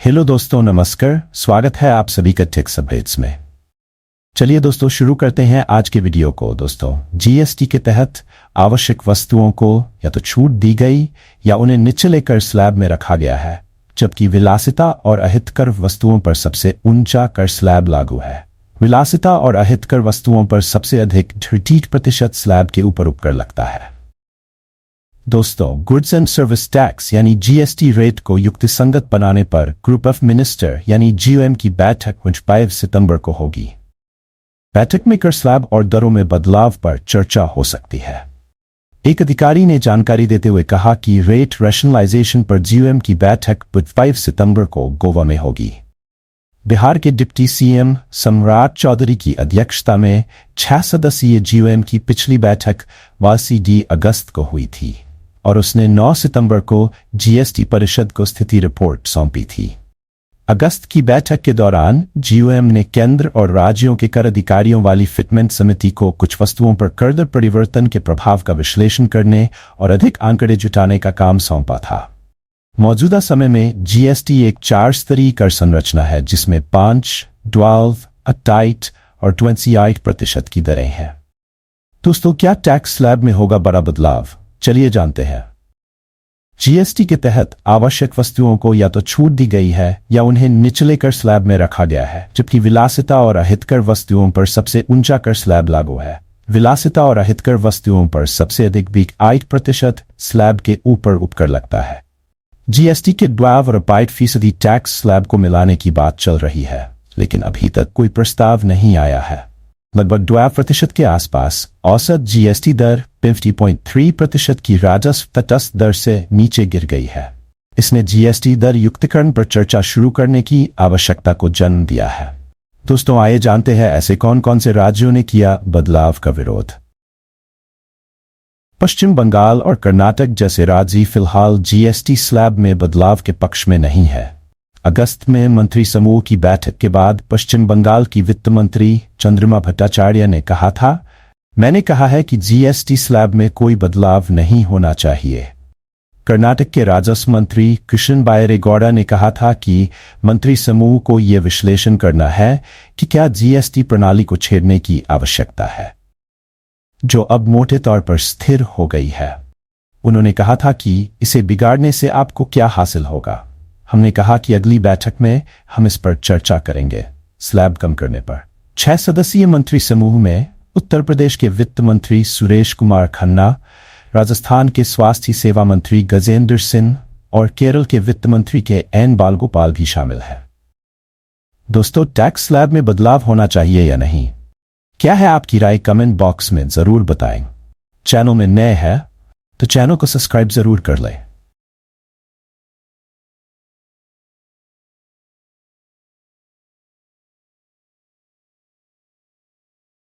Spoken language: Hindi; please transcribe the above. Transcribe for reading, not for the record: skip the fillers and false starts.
हेलो दोस्तों, नमस्कार। स्वागत है आप सभी का टेक अपडेट्स में। चलिए दोस्तों, शुरू करते हैं आज के वीडियो को। दोस्तों, जीएसटी के तहत आवश्यक वस्तुओं को या तो छूट दी गई या उन्हें निचले कर स्लैब में रखा गया है, जबकि विलासिता और अहितकर वस्तुओं पर सबसे ऊंचा कर स्लैब लागू है। विलासिता और अहितकर वस्तुओं पर सबसे अधिक 30% स्लैब के ऊपर उपकर लगता है। दोस्तों, गुड्स एंड सर्विस टैक्स यानी जीएसटी रेट को युक्तिसंगत बनाने पर ग्रुप ऑफ मिनिस्टर यानी जीओएम की बैठक 5 सितंबर को होगी। बैठक में कर स्लैब और दरों में बदलाव पर चर्चा हो सकती है। एक अधिकारी ने जानकारी देते हुए कहा कि रेट रैशनलाइजेशन पर जीओएम की बैठक 5 सितंबर को गोवा में होगी। बिहार के डिप्टी सीएम सम्राट चौधरी की अध्यक्षता में 6 सदस्यीय जीओएम की पिछली बैठक 22 अगस्त को हुई थी और उसने 9 सितंबर को जीएसटी परिषद को स्थिति रिपोर्ट सौंपी थी। अगस्त की बैठक के दौरान जीओएम ने केंद्र और राज्यों के कर अधिकारियों वाली फिटमेंट समिति को कुछ वस्तुओं पर कर दर परिवर्तन के प्रभाव का विश्लेषण करने और अधिक आंकड़े जुटाने का काम सौंपा था। मौजूदा समय में जीएसटी एक 4 स्तरीय कर संरचना है, जिसमें 5, 12, 28 और 28% की दरें हैं। दोस्तों, क्या टैक्स स्लैब में होगा बड़ा बदलाव? चलिए जानते हैं। जीएसटी के तहत आवश्यक वस्तुओं को या तो छूट दी गई है या उन्हें निचले कर स्लैब में रखा गया है, जबकि विलासिता और अहितकर वस्तुओं पर सबसे ऊंचा कर स्लैब लागू है। विलासिता और अहितकर वस्तुओं पर सबसे अधिक 8% स्लैब के ऊपर उपकर लगता है। जीएसटी के 12% टैक्स स्लैब को मिलाने की बात चल रही है, लेकिन अभी तक कोई प्रस्ताव नहीं आया है। लगभग 12% के आसपास औसत जीएसटी दर 50.3% की राजस्व तटस्थ दर से नीचे गिर गई है। इसने जीएसटी दर युक्तिकरण पर चर्चा शुरू करने की आवश्यकता को जन्म दिया है। दोस्तों, आइए जानते हैं ऐसे कौन कौन से राज्यों ने किया बदलाव का विरोध। पश्चिम बंगाल और कर्नाटक जैसे राज्य फिलहाल जीएसटी स्लैब में बदलाव के पक्ष में नहीं है। अगस्त में मंत्री समूह की बैठक के बाद पश्चिम बंगाल की वित्त मंत्री चंद्रिमा भट्टाचार्य ने कहा था, मैंने कहा है कि जीएसटी स्लैब में कोई बदलाव नहीं होना चाहिए। कर्नाटक के राजस्व मंत्री कृष्ण बैरेगौड़ा ने कहा था कि मंत्री समूह को यह विश्लेषण करना है कि क्या जीएसटी प्रणाली को छेड़ने की आवश्यकता है, जो अब मोटे तौर पर स्थिर हो गई है। उन्होंने कहा था कि इसे बिगाड़ने से आपको क्या हासिल होगा। हमने कहा कि अगली बैठक में हम इस पर चर्चा करेंगे। स्लैब कम करने पर 6 सदस्यीय मंत्री समूह में उत्तर प्रदेश के वित्त मंत्री सुरेश कुमार खन्ना, राजस्थान के स्वास्थ्य सेवा मंत्री गजेंद्र सिंह और केरल के वित्त मंत्री के एन बालगोपाल भी शामिल है। दोस्तों, टैक्स स्लैब में बदलाव होना चाहिए या नहीं? क्या है आपकी राय? कमेंट बॉक्स में जरूर बताएं। चैनल में नए हैं तो चैनल को सब्सक्राइब जरूर कर लें।